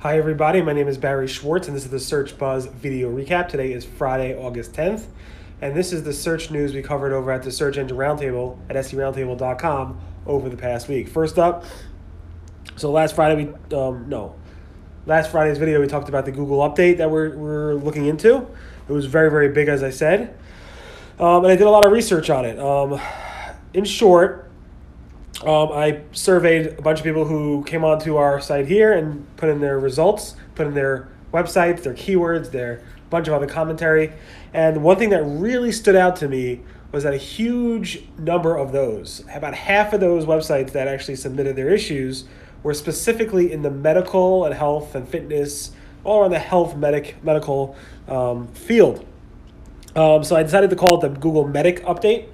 Hi everybody, my name is Barry Schwartz and this is the Search Buzz video recap. Today is Friday, August 10th, and this is the search news we covered over at the Search Engine Roundtable at seroundtable.com over the past week. First up, last Friday's video we talked about the Google update that we're looking into. It was very, very big, as I said, and I did a lot of research on it. In short, I surveyed a bunch of people who came onto our site here and put in their results, put in their websites, their keywords, their bunch of other commentary. And one thing that really stood out to me was that a huge number of those, about half of those websites that actually submitted their issues, were specifically in the medical and health and fitness, all around the health medical field. So I decided to call it the Google Medic Update.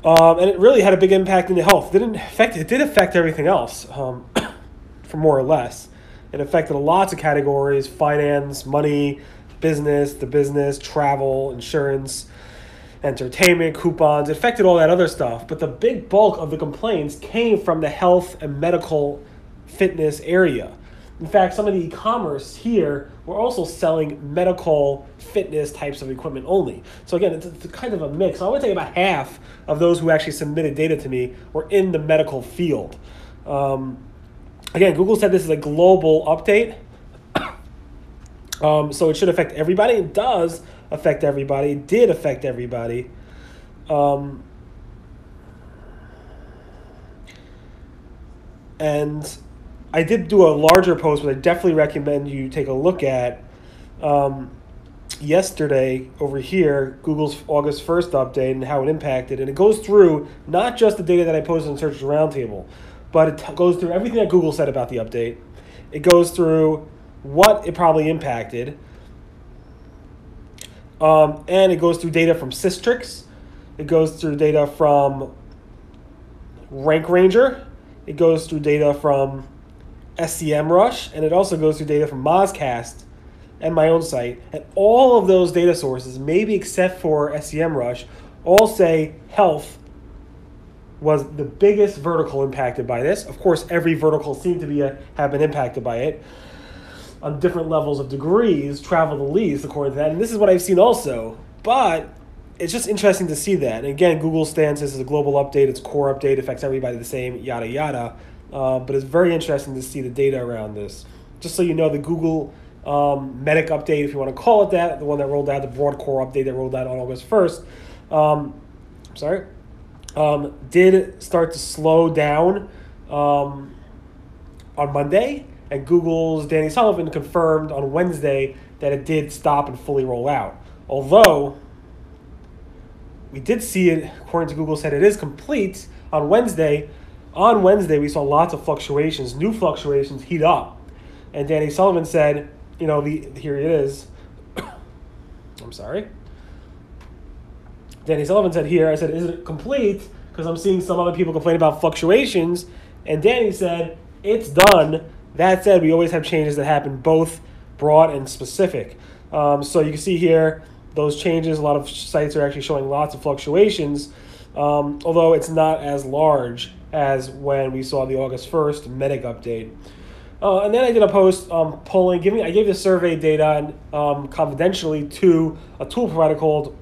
And it really had a big impact in the health. It did affect everything else, for more or less. It affected lots of categories: finance, money, business, travel, insurance, entertainment, coupons. It affected all that other stuff. But the big bulk of the complaints came from the health and medical fitness area. In fact, some of the e-commerce here were also selling medical fitness types of equipment only. So again, it's kind of a mix. I would say about half of those who actually submitted data to me were in the medical field. Again, Google said this is a global update. So it should affect everybody. It does affect everybody. It did affect everybody. And I did do a larger post, but I definitely recommend you take a look at yesterday over here, Google's August 1st update and how it impacted. And it goes through not just the data that I posted on Search Roundtable, but it goes through everything that Google said about the update. It goes through what it probably impacted. And it goes through data from Systrix. It goes through data from Rank Ranger. It goes through data from SEMrush, and it also goes through data from Mozcast and my own site. And all of those data sources, maybe except for SEMrush, all say health was the biggest vertical impacted by this. Of course, every vertical seemed to have been impacted by it on different levels of degrees, travel the least according to that. And this is what I've seen also. But it's just interesting to see that. And again, Google's stance is a global update, it's a core update, affects everybody the same, yada, yada. But it's very interesting to see the data around this. Just so you know, the Google Medic update, if you want to call it that, the one that rolled out, the broad core update that rolled out on August 1st, did start to slow down on Monday. And Google's Danny Sullivan confirmed on Wednesday that it did stop and fully roll out. Although we did see it, according to Google, said it is complete on Wednesday. On Wednesday, we saw lots of fluctuations, new fluctuations heat up. And Danny Sullivan said, here it is. I'm sorry. Danny Sullivan said here, I said, is it complete? Because I'm seeing some other people complain about fluctuations. And Danny said, it's done. That said, we always have changes that happen both broad and specific. So you can see here, those changes, a lot of sites are actually showing lots of fluctuations, although it's not as large as when we saw the August 1st Medic update. And then I did a post polling, I gave the survey data confidentially to a tool provider called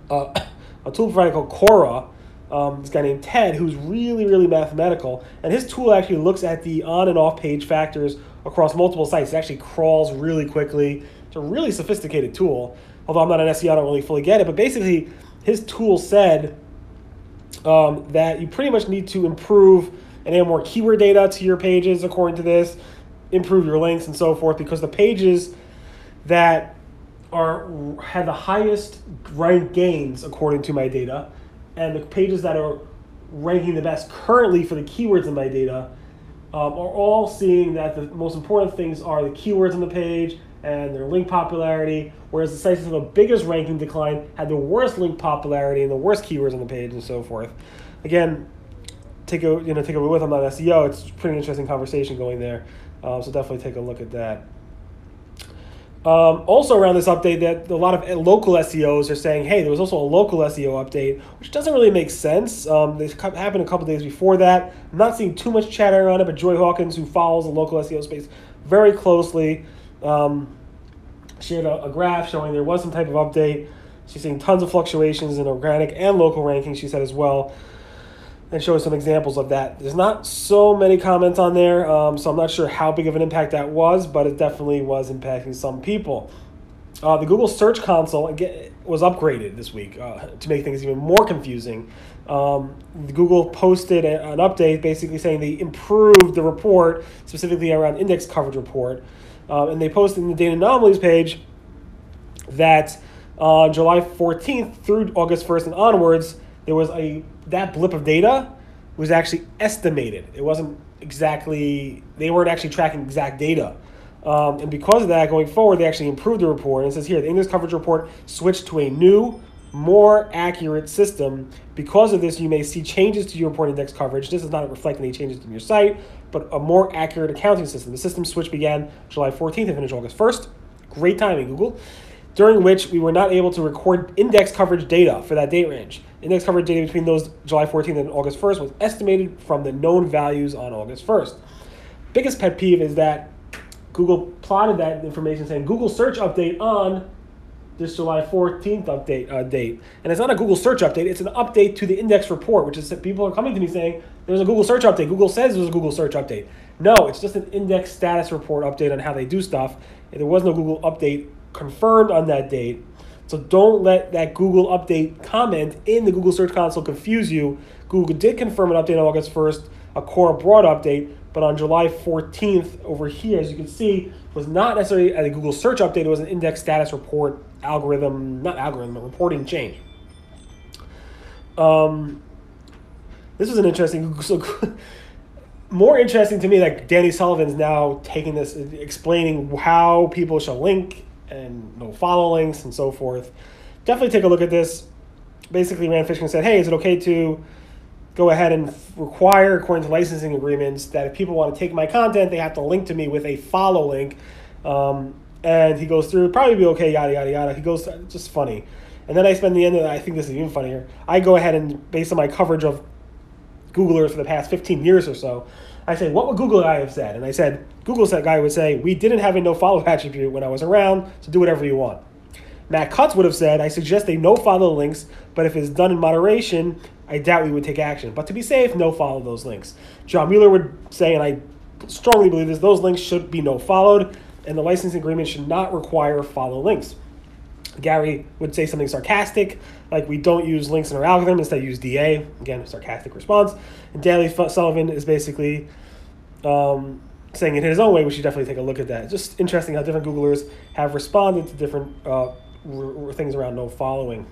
Quora. This guy named Ted, who's really, really mathematical, and his tool actually looks at the on and off page factors across multiple sites. It actually crawls really quickly. It's a really sophisticated tool. Although I'm not an SEO, I don't really fully get it. But basically, his tool said that you pretty much need to improve and add more keyword data to your pages, according to this, improve your links and so forth, because the pages that have the highest rank gains, according to my data, and the pages that are ranking the best currently for the keywords in my data are all seeing that the most important things are the keywords on the page and their link popularity, whereas the sites with the biggest ranking decline had the worst link popularity and the worst keywords on the page and so forth. Again, take a with. I'm not an SEO. It's a pretty interesting conversation going there. So definitely take a look at that. Also around this update, that a lot of local SEOs are saying, hey, there was also a local SEO update, which doesn't really make sense. This happened a couple days before that. I'm not seeing too much chatter on it, but Joy Hawkins, who follows the local SEO space very closely. She had a graph showing there was some type of update. She's seeing tons of fluctuations in organic and local rankings, she said as well, and showing some examples of that. There's not so many comments on there, so I'm not sure how big of an impact that was, but it definitely was impacting some people. The Google Search Console again was upgraded this week to make things even more confusing. Google posted an update basically saying they improved the report, specifically around index coverage report. And they posted in the data anomalies page that on July 14th through August 1st and onwards, there was that blip of data was actually estimated. It wasn't exactly, they weren't actually tracking exact data. And because of that, going forward, they actually improved the report. And it says here, the index coverage report switched to a new, more accurate system. Because of this, you may see changes to your report index coverage. This does not reflect any changes in your site, but a more accurate accounting system. The system switch began July 14th and finished August 1st. Great timing, Google. During which we were not able to record index coverage data for that date range. Index coverage data between those July 14th and August 1st was estimated from the known values on August 1st. Biggest pet peeve is that Google plotted that information saying Google search update on this July 14th update date. And it's not a Google search update, it's an update to the index report, which is that people are coming to me saying there's a Google search update. Google says there's a Google search update. No, it's just an index status report update on how they do stuff. And there was no Google update confirmed on that date. So don't let that Google update comment in the Google Search Console confuse you. Google did confirm an update on August 1st, a core broad update, but on July 14th over here, as you can see, was not necessarily a Google search update. It was an index status report reporting change. This was an interesting, more interesting to me, like Danny Sullivan's now taking this, explaining how people shall link and no follow links and so forth. Definitely take a look at this. Basically, Rand Fishkin said, hey, is it okay to go ahead and require, according to licensing agreements, that if people want to take my content, they have to link to me with a follow link. And he goes through, probably be okay, yada, yada, yada. He goes, just funny. And then I spend the end of it, I think this is even funnier. I go ahead and, based on my coverage of Googlers for the past 15 years or so, I say, what would Google guy have said? And I said, Google guy would say, we didn't have a no-follow attribute when I was around, so do whatever you want. Matt Cutts would have said, I suggest a no-follow links, but if it's done in moderation, I doubt we would take action. But to be safe, no-follow those links. John Mueller would say, and I strongly believe this, those links should be no-followed, and the licensing agreement should not require follow links. Gary would say something sarcastic, like we don't use links in our algorithm, instead use DA. Again, a sarcastic response. And Danny Sullivan is basically saying it in his own way. We should definitely take a look at that. Just interesting how different Googlers have responded to different things around no following.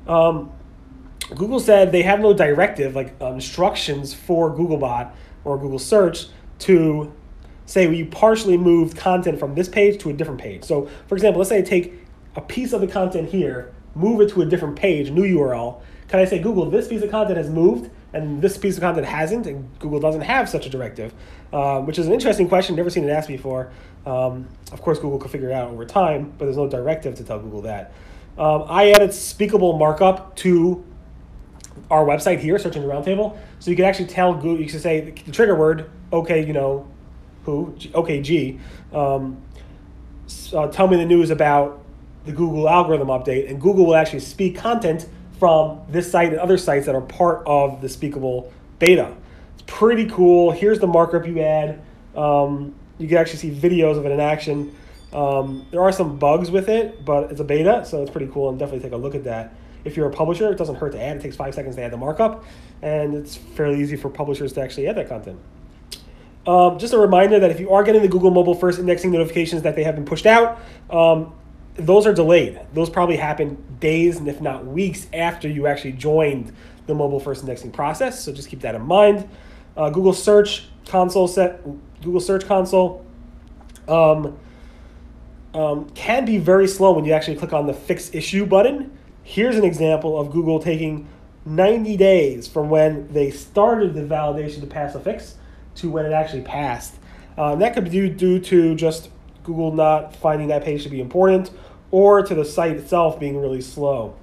Google said they have no directive, like instructions for Googlebot or Google Search to say you partially moved content from this page to a different page. So, for example, let's say I take a piece of the content here, move it to a different page, new URL. Can I say, Google, this piece of content has moved and this piece of content hasn't? And Google doesn't have such a directive, which is an interesting question. Never seen it asked before. Of course, Google could figure it out over time, but there's no directive to tell Google that. I added speakable markup to our website here, Search Engine Roundtable. So you can actually tell Google, you can say the trigger word, okay, OKG, tell me the news about the Google algorithm update, and Google will actually speak content from this site and other sites that are part of the speakable beta. It's pretty cool. Here's the markup you add. You can actually see videos of it in action. There are some bugs with it, but it's a beta, so it's pretty cool, and definitely take a look at that. If you're a publisher, it doesn't hurt to add. It takes 5 seconds to add the markup, and it's fairly easy for publishers to actually add that content. Just a reminder that if you are getting the Google Mobile First indexing notifications that they have been pushed out, those are delayed. Those probably happen days and if not weeks after you actually joined the Mobile First indexing process, so just keep that in mind. Google Search Console can be very slow when you actually click on the Fix Issue button. Here's an example of Google taking 90 days from when they started the validation to pass a fix to when it actually passed. That could be due to just Google not finding that page to be important or to the site itself being really slow.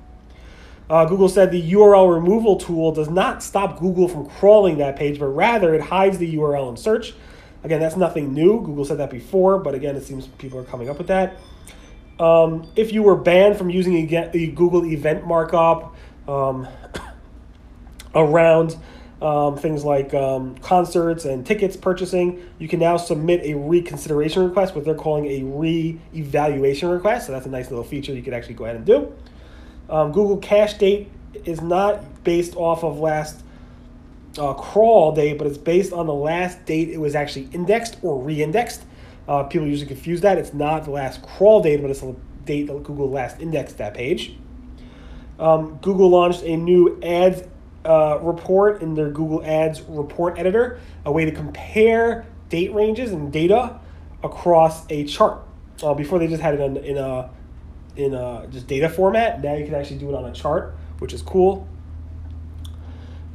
Google said the URL removal tool does not stop Google from crawling that page, but rather it hides the URL in search. Again, that's nothing new. Google said that before, but again, it seems people are coming up with that. If you were banned from using a Google event markup around things like concerts and tickets purchasing, you can now submit a reconsideration request, what they're calling a re-evaluation request. So that's a nice little feature you could actually go ahead and do. Google cache date is not based off of last crawl date, but it's based on the last date it was actually indexed or re-indexed. People usually confuse that. It's not the last crawl date, but it's the date that Google last indexed that page. Google launched a new ads report in their Google Ads report editor, a way to compare date ranges and data across a chart. Before they just had it in just data format. Now you can actually do it on a chart, which is cool.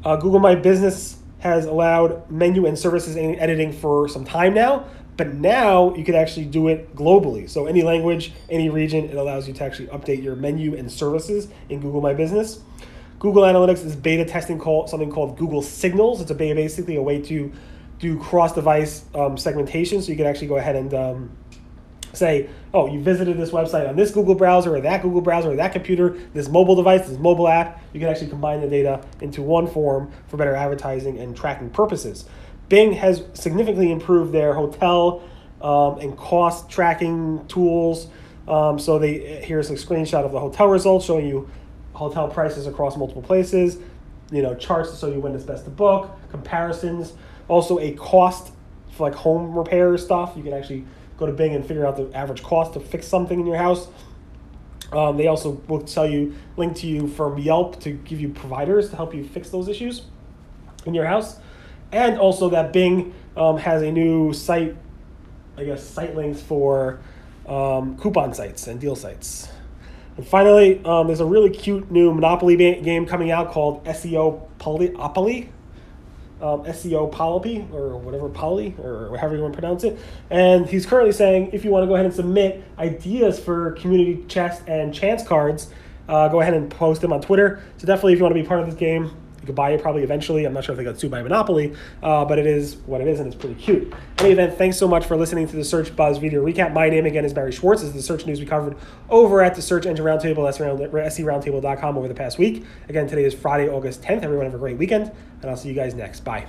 Google My Business has allowed menu and services editing for some time now, but now you can actually do it globally. So any language, any region, it allows you to actually update your menu and services in Google My Business. Google Analytics is beta testing something called Google Signals. It's basically a way to do cross-device segmentation. So you can actually go ahead and say, oh, you visited this website on this Google browser or that Google browser or that computer, this mobile device, this mobile app. You can actually combine the data into one form for better advertising and tracking purposes. Bing has significantly improved their hotel and cost tracking tools. So here's a screenshot of the hotel results showing you hotel prices across multiple places, charts to show you when it's best to book, comparisons, also a cost for like home repair stuff. You can actually go to Bing and figure out the average cost to fix something in your house. They also will link to you from Yelp to give you providers to help you fix those issues in your house. And also that Bing has a new site links for coupon sites and deal sites. And finally, there's a really cute new Monopoly game coming out called SEO Polypy, or whatever, Poly, or however you want to pronounce it. And he's currently saying if you want to go ahead and submit ideas for community chests and chance cards, go ahead and post them on Twitter. So definitely if you want to be part of this game, you could buy it probably eventually. I'm not sure if they got sued by Monopoly, but it is what it is, and it's pretty cute. In any event, thanks so much for listening to the Search Buzz video recap. My name again is Barry Schwartz. This is the search news we covered over at the Search Engine Roundtable, SERoundtable.com over the past week. Again, today is Friday, August 10th. Everyone have a great weekend, and I'll see you guys next. Bye.